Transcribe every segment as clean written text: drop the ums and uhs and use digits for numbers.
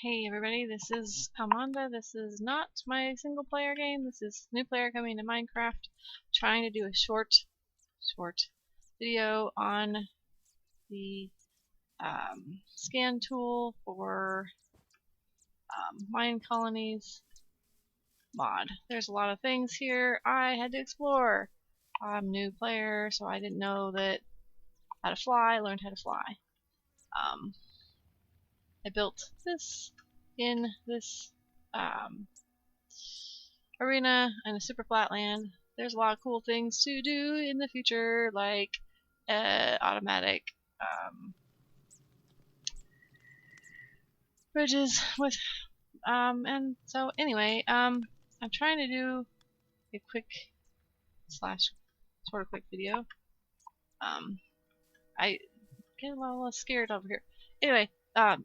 Hey everybody, this is Almonda. This is not my single player game. This is new player coming to Minecraft. Trying to do a short video on the scan tool for Minecolonies mod. There's a lot of things here I had to explore. I'm a new player, so I didn't know that how to fly. I learned how to fly. I built this in this arena and a super flat land. There's a lot of cool things to do in the future, like automatic bridges with and so anyway, I'm trying to do a quick sort of quick video. I get a little scared over here. Anyway,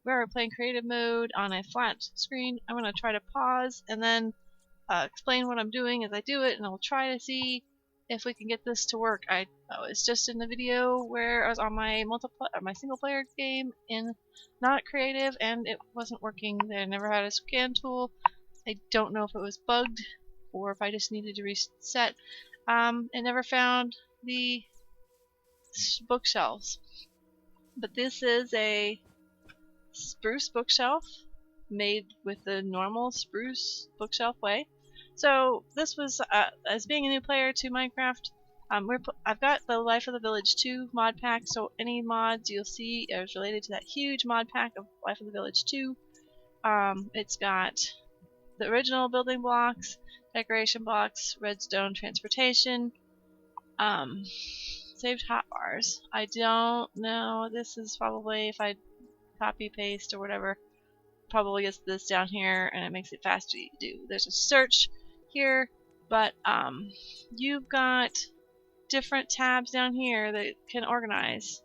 we're playing creative mode on a flat screen. I'm gonna try to pause and then explain what I'm doing as I do it, and I'll try to see if we can get this to work. I was just in the video where I was on my my single player game in not creative, and it wasn't working. I never had a scan tool. I don't know if it was bugged or if I just needed to reset. I never found the bookshelves, but this is a spruce bookshelf made with the normal spruce bookshelf way. So this was as being a new player to Minecraft. I've got the Life of the Village 2 mod pack, so any mods you'll see is related to that huge mod pack of Life of the Village 2. It's got the original building blocks, decoration blocks, redstone transportation, saved hotbars. I don't know. This is probably, if I copy paste or whatever, probably gets this down here and it makes it faster to do. There's a search here, but you've got different tabs down here that can organize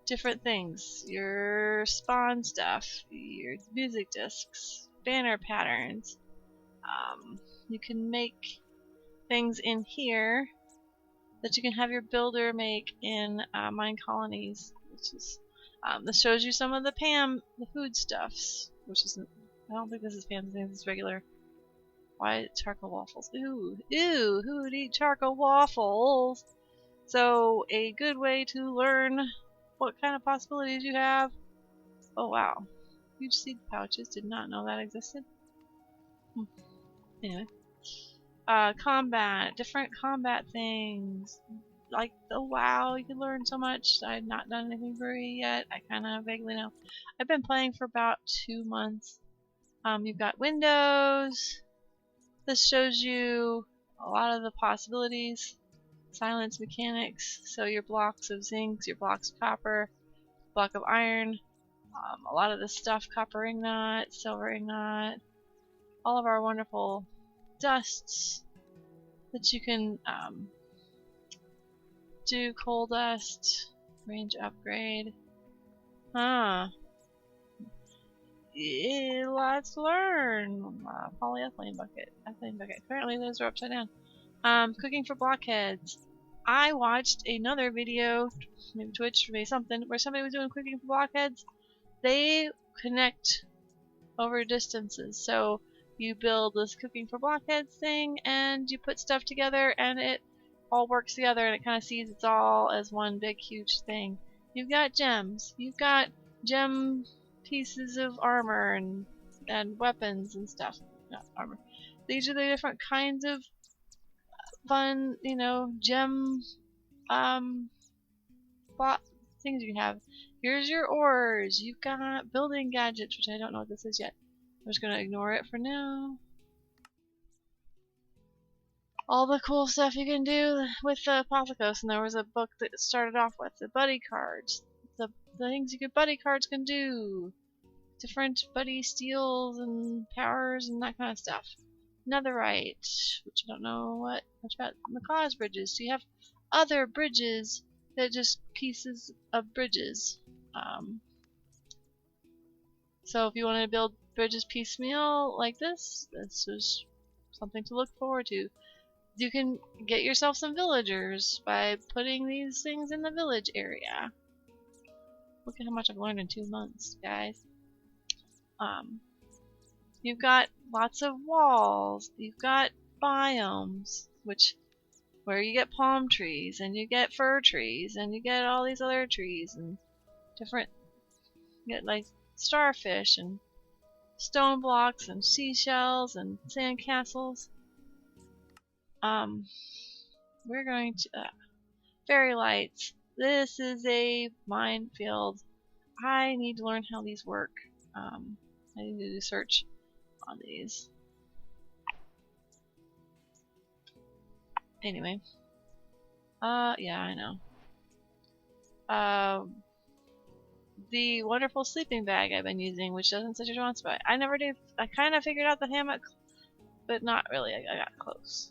different things. Your spawn stuff, your music discs, banner patterns. You can make things in here that you can have your builder make in Minecolonies, which is this shows you some of the the food stuffs, which isn't. I don't think this is Pam's name. This is regular. Why charcoal waffles? Ooh, ew! Who would eat charcoal waffles? So a good way to learn what kind of possibilities you have. Oh wow, huge seed pouches. Did not know that existed. Anyway, combat, different combat things. Like, oh wow, you can learn so much. I've not done anything free yet. I kind of vaguely know. I've been playing for about 2 months. You've got windows. This shows you a lot of the possibilities. Silence mechanics. So your blocks of zinc, your blocks of copper, block of iron. A lot of this stuff, copper ingot, silver ingot. All of our wonderful dusts that you can do. Coal dust, range upgrade. Yeah, let's learn. Polyethylene bucket, ethylene bucket. Apparently those are upside down. Cooking for blockheads. I watched another video, maybe Twitch, maybe something, where somebody was doing cooking for blockheads. They connect over distances. So you build this cooking for blockheads thing, and you put stuff together, and it all works together, and it kind of sees it's all as one big huge thing. You've got gems. You've got gem pieces of armor and weapons and stuff. Not armor. These are the different kinds of fun, gem things you can have. Here's your ores. You've got building gadgets, which I don't know what this is yet. I'm just gonna ignore it for now. All the cool stuff you can do with the Apothecos, and there was a book that started off with the buddy cards. The things buddy cards can do. Different buddy steals and powers and that kind of stuff. Netherite, which I don't know what much about. Macaws bridges. So you have other bridges that are just pieces of bridges. So if you want to build bridges piecemeal like this is something to look forward to. You can get yourself some villagers by putting these things in the village area. Look at how much I've learned in 2 months, guys. You've got lots of walls. You've got biomes, where you get palm trees and you get fir trees and you get all these other trees and different. You get like starfish and stone blocks and seashells and sand castles. We're going to fairy lights. This is a minefield. I need to learn how these work. I need to do search on these. Anyway. Yeah, I know. The wonderful sleeping bag I've been using, which doesn't set your on spot. I never did. I kind of figured out the hammock, but not really. I got close.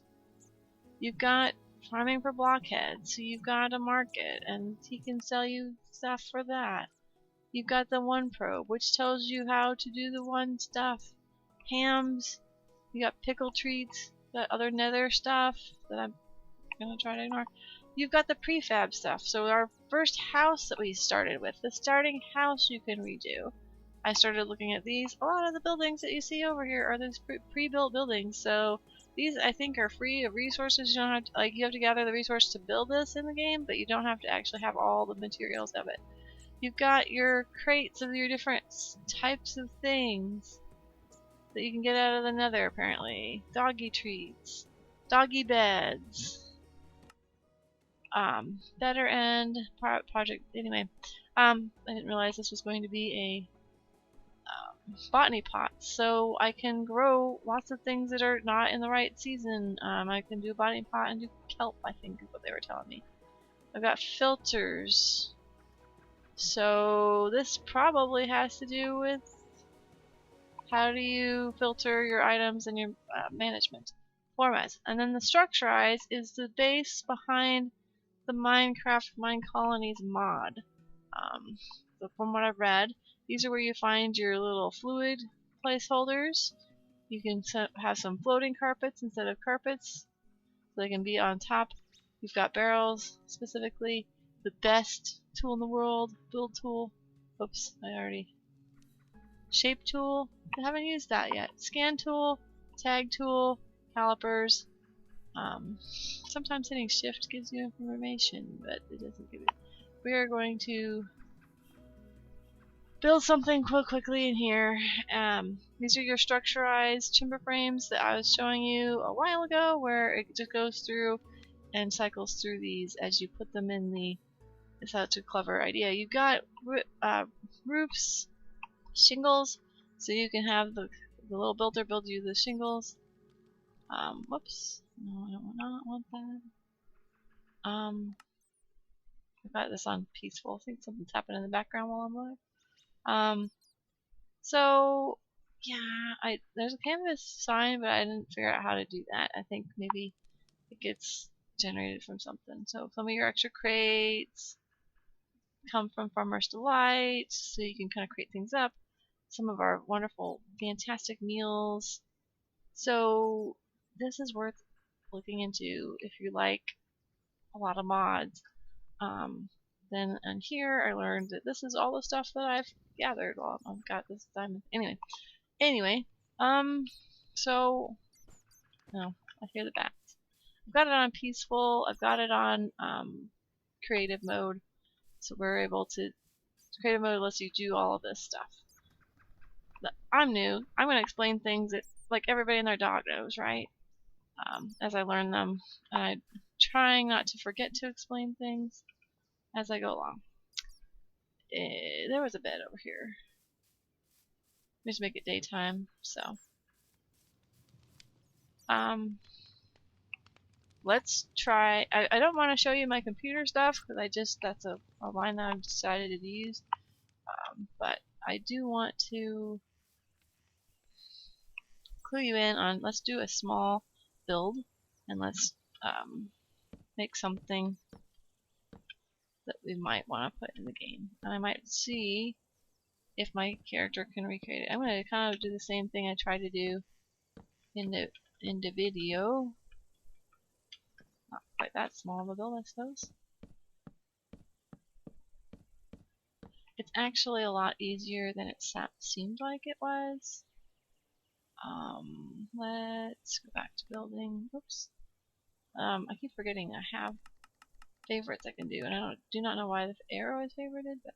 You've got farming for blockheads, so you've got a market, and he can sell you stuff for that. You've got the one probe, which tells you how to do the one stuff. Hams. You got pickle treats. That other nether stuff that I'm gonna try to ignore. You've got the prefab stuff. So our first house that we started with, the starting house you can redo. I started looking at these. A lot of the buildings that you see over here are these pre-built buildings. So these I think are free of resources. You don't have to, you have to gather the resource to build this in the game, but you don't have to actually have all the materials of it. You've got your crates of your different types of things that you can get out of the nether apparently. Doggy treats, doggy beds. Better end project. Anyway, I didn't realize this was going to be a botany pot, so I can grow lots of things that are not in the right season. I can do a botany pot and do kelp, I think is what they were telling me. I've got filters, so this probably has to do with how do you filter your items and your management formats. And then the structurize is the base behind the Minecraft Minecolonies mod. So from what I've read, these are where you find your little fluid placeholders. You can have some floating carpets instead of carpets, so they can be on top. You've got barrels, specifically the best tool in the world, build tool. Oops, I already. Shape tool, I haven't used that yet. Scan tool, tag tool, calipers. Sometimes hitting shift gives you information, but it doesn't give you. We are going to build something quickly in here. These are your structurized timber frames that I was showing you a while ago, where it just goes through and cycles through these as you put them in the. It's such a clever idea. You've got roofs, shingles, so you can have the little builder build you the shingles. Whoops. No, I do not want that. I've got this on peaceful. I think something's happening in the background while I'm live. So yeah, there's a canvas sign, but I didn't figure out how to do that. I think maybe it gets generated from something. So some of your extra crates come from Farmer's Delight, so you can kind of create things up. Some of our wonderful, fantastic meals. So this is worth looking into if you like a lot of mods. Then and here I learned that this is all the stuff that I've gathered while I've got this diamond. Anyway, so no, I hear the bats. I've got it on peaceful. I've got it on creative mode, so we're able to. Creative mode lets you do all of this stuff. I'm new. I'm going to explain things that like everybody and their dog knows, right? As I learn them, and I'm trying not to forget to explain things as I go along. There was a bed over here. Just make it daytime, so. Let's try. I don't want to show you my computer stuff because that's a line that I've decided to use. But I do want to clue you in on. Let's do a small build and let's make something that we might want to put in the game. And I might see if my character can recreate it. I'm going to kind of do the same thing I tried to do in the video. Not quite that small of a build, I suppose. It's actually a lot easier than it seemed like it was. Let's go back to building. Oops. I keep forgetting I have favorites I can do, and I do not know why the arrow is favorited, but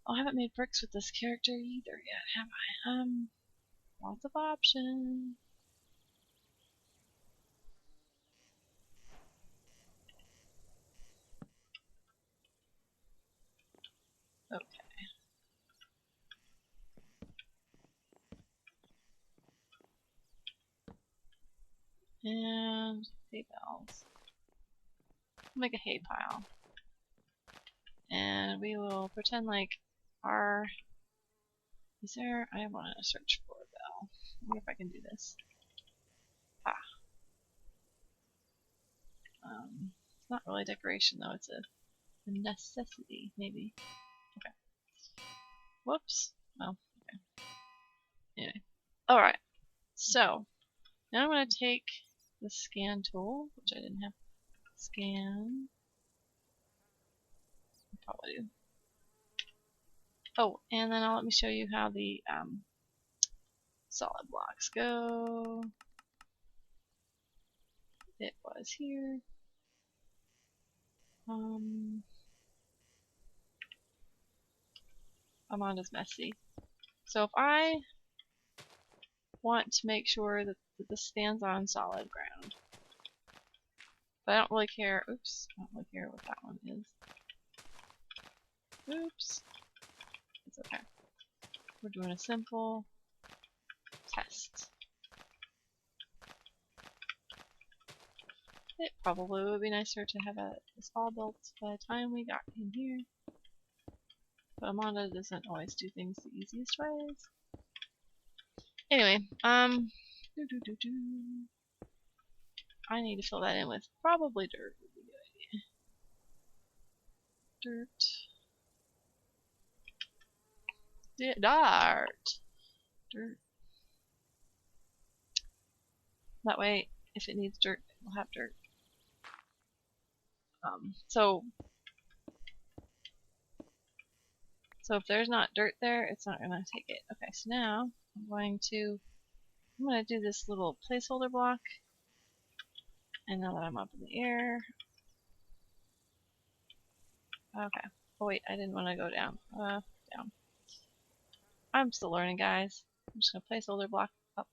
oh, I haven't made bricks with this character either yet, have I? Lots of options. Okay. And hay bales. Make a hay pile. And we will pretend like our... Is there... I want to search for a bell. I wonder if I can do this. Ah. It's not really decoration though, it's a necessity, maybe. Okay. Whoops. Oh, okay. Anyway. Alright. So, now I'm going to take the scan tool, which I didn't have. Scan. Probably do. Oh, and then let me show you how the solid blocks go. It was here. Amonda's messy. So if I want to make sure that this stands on solid ground, but I don't really care. Oops, I don't really care what that one is. Oops. It's okay. We're doing a simple test. It probably would be nicer to have this all built by the time we got in here. But Almonda doesn't always do things the easiest ways. Anyway, I need to fill that in with probably dirt would be a good idea. Dirt. That way, if it needs dirt, we'll have dirt. So if there's not dirt there, it's not going to take it. Okay, so now I'm going to do this little placeholder block. And now that I'm up in the air. Okay. Oh wait, I didn't want to go down. Down. I'm still learning, guys. I'm just going to placeholder block up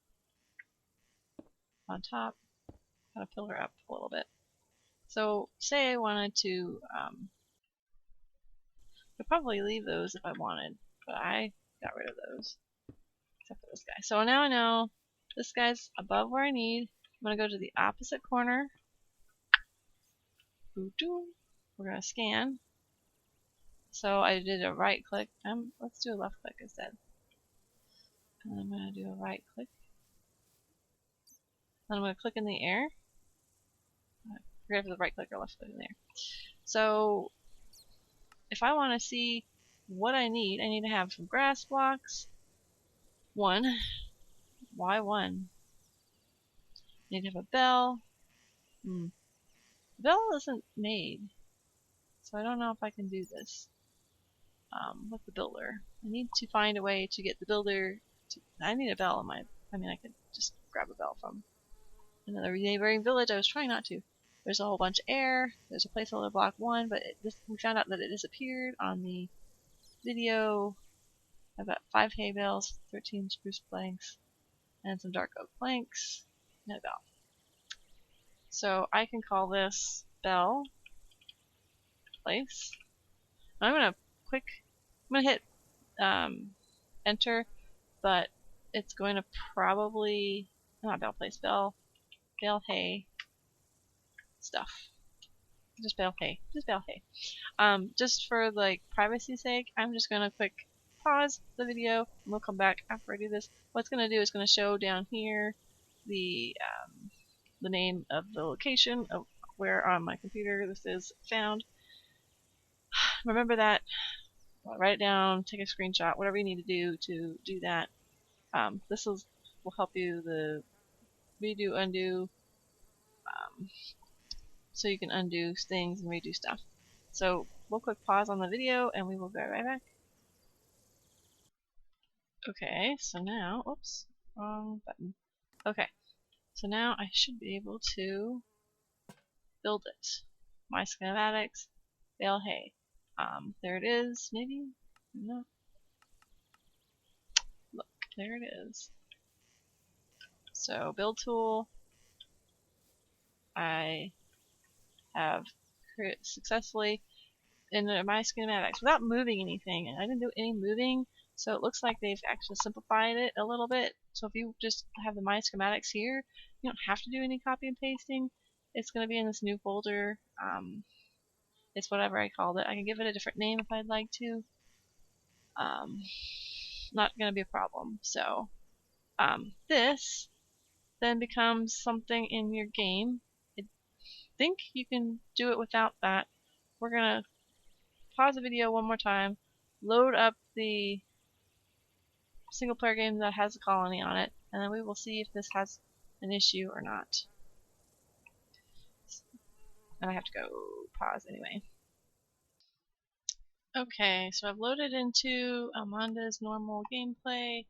on top. Kind of pillar up a little bit. So say I wanted to, I'd probably leave those if I wanted, but I got rid of those. Except for this guy. So now I know this guy's above where I need. I'm going to go to the opposite corner. We're going to scan. So I did a right click. Let's do a left click instead. And I'm going to do a right click. Then I'm going to click in the air. I forget if it's a right click or left click in the air. So if I want to see what I need to have some grass blocks. 1. Why 1? I need to have a bell. The bell isn't made. So I don't know if I can do this with the builder. I need to find a way to get the builder to... I need a bell in my... I mean, I could just grab a bell from another neighboring village. I was trying not to. There's a whole bunch of air. There's a placeholder block 1, but we found out that it disappeared on the video. I've got 5 hay bales, 13 spruce planks, and some dark oak planks, and a bell. So I can call this bell place. I'm gonna hit enter, but it's going to probably not bell place, bale hay stuff. Just bale hay. Just for like privacy's sake, I'm just gonna quick pause the video and we'll come back after I do this. What it's gonna do is gonna show down here the name of the location of where on my computer this is found. Remember that. Write it down, take a screenshot, whatever you need to do that. This will help you the redo, undo, so you can undo things and redo stuff. So we'll quick pause on the video and we will be right back. Okay, so now, oops, wrong button. Okay, so now I should be able to build it. My schematics, bale hay. There it is, maybe? No. Look, there it is. So, build tool, I have successfully in my schematics without moving anything, and I didn't do any moving, so it looks like they've actually simplified it a little bit. So if you just have the my schematics here, you don't have to do any copy and pasting. It's going to be in this new folder. It's whatever I called it. I can give it a different name if I'd like to. Not going to be a problem. So this then becomes something in your game. I think you can do it without that. We're going to pause the video one more time, load up the single player game that has a colony on it, and then we will see if this has an issue or not. And I have to go pause anyway. Okay, so I've loaded into Almonda's normal gameplay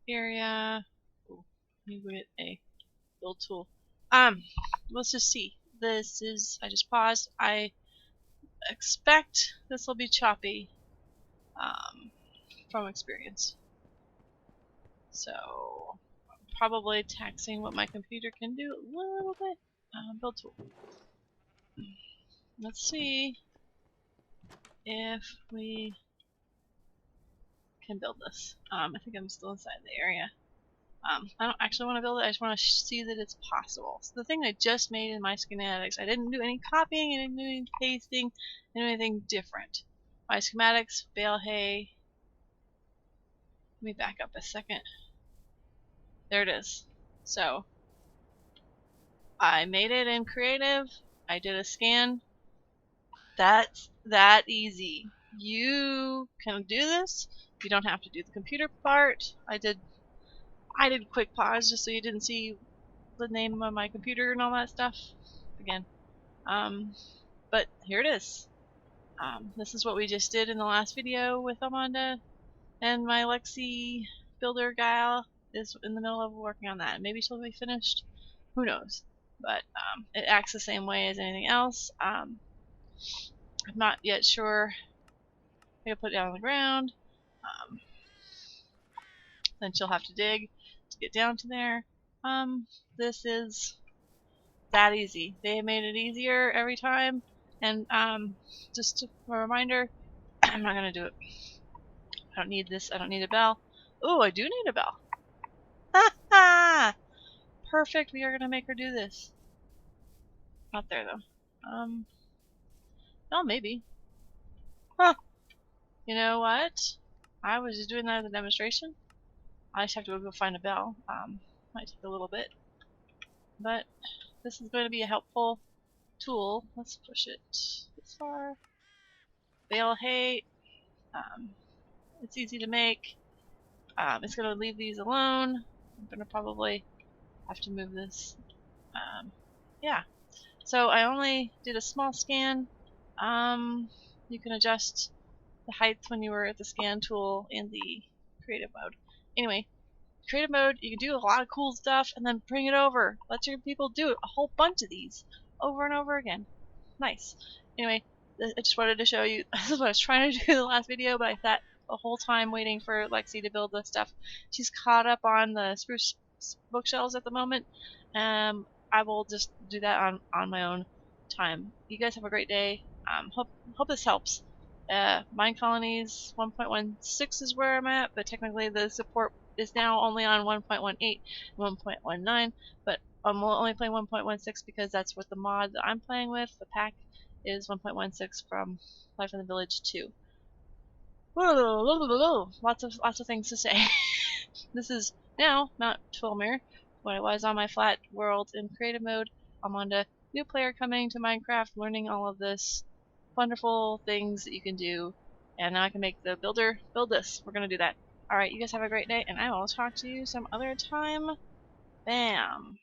area. Ooh, let me get a build tool. Let's just see. This is, I just paused. I expect this will be choppy from experience. So, I'm probably taxing what my computer can do a little bit. Build tool. Let's see if we can build this. I think I'm still inside the area. I don't actually want to build it, I just want to see that it's possible. So the thing I just made in my schematics, I didn't do any copying, I didn't do any pasting, I didn't do anything different. My schematics, bale hay. Let me back up a second. There it is. So, I made it in creative, I did a scan. That's that easy. You can do this. You don't have to do the computer part. I did quick pause just so you didn't see the name of my computer and all that stuff again. But here it is. This is what we just did in the last video with Almonda, and my Lexi builder gal is in the middle of working on that. Maybe she'll be finished. Who knows? But it acts the same way as anything else. I'm not yet sure. I gotta put it down on the ground. Then she'll have to dig to get down to there. This is that easy. They made it easier every time. And just a reminder, I'm not gonna do it. I don't need this. I don't need a bell. Oh, I do need a bell. Ha ha! Perfect. We are gonna make her do this. Not there though. Oh, maybe. Huh. You know what? I was just doing that as a demonstration. I just have to go find a bell. Might take a little bit, but this is going to be a helpful tool. Let's push it this far. Bale hay. It's easy to make. It's going to leave these alone. I'm going to probably have to move this. Yeah. So I only did a small scan. You can adjust the height when you were at the scan tool in the creative mode. Anyway, creative mode, you can do a lot of cool stuff and then bring it over. Let your people do it. A whole bunch of these over and over again. Nice. Anyway, I just wanted to show you. This is what I was trying to do in the last video, but I sat the whole time waiting for Lexi to build this stuff. She's caught up on the spruce bookshelves at the moment. I will just do that on my own time. You guys have a great day. Hope this helps. Minecolonies 1.16 is where I'm at, but technically the support is now only on 1.18 and 1.19, but I'm only playing 1.16 because that's what the mod that I'm playing with, the pack, is 1.16 from Life in the Village 2. Lots of things to say. This is now Mount Twilmere, when I was on my flat world in creative mode. Almonda, new player coming to Minecraft, learning all of this wonderful things that you can do, and now I can make the builder build this. We're gonna do that. Alright, you guys have a great day, and I will talk to you some other time. Bam!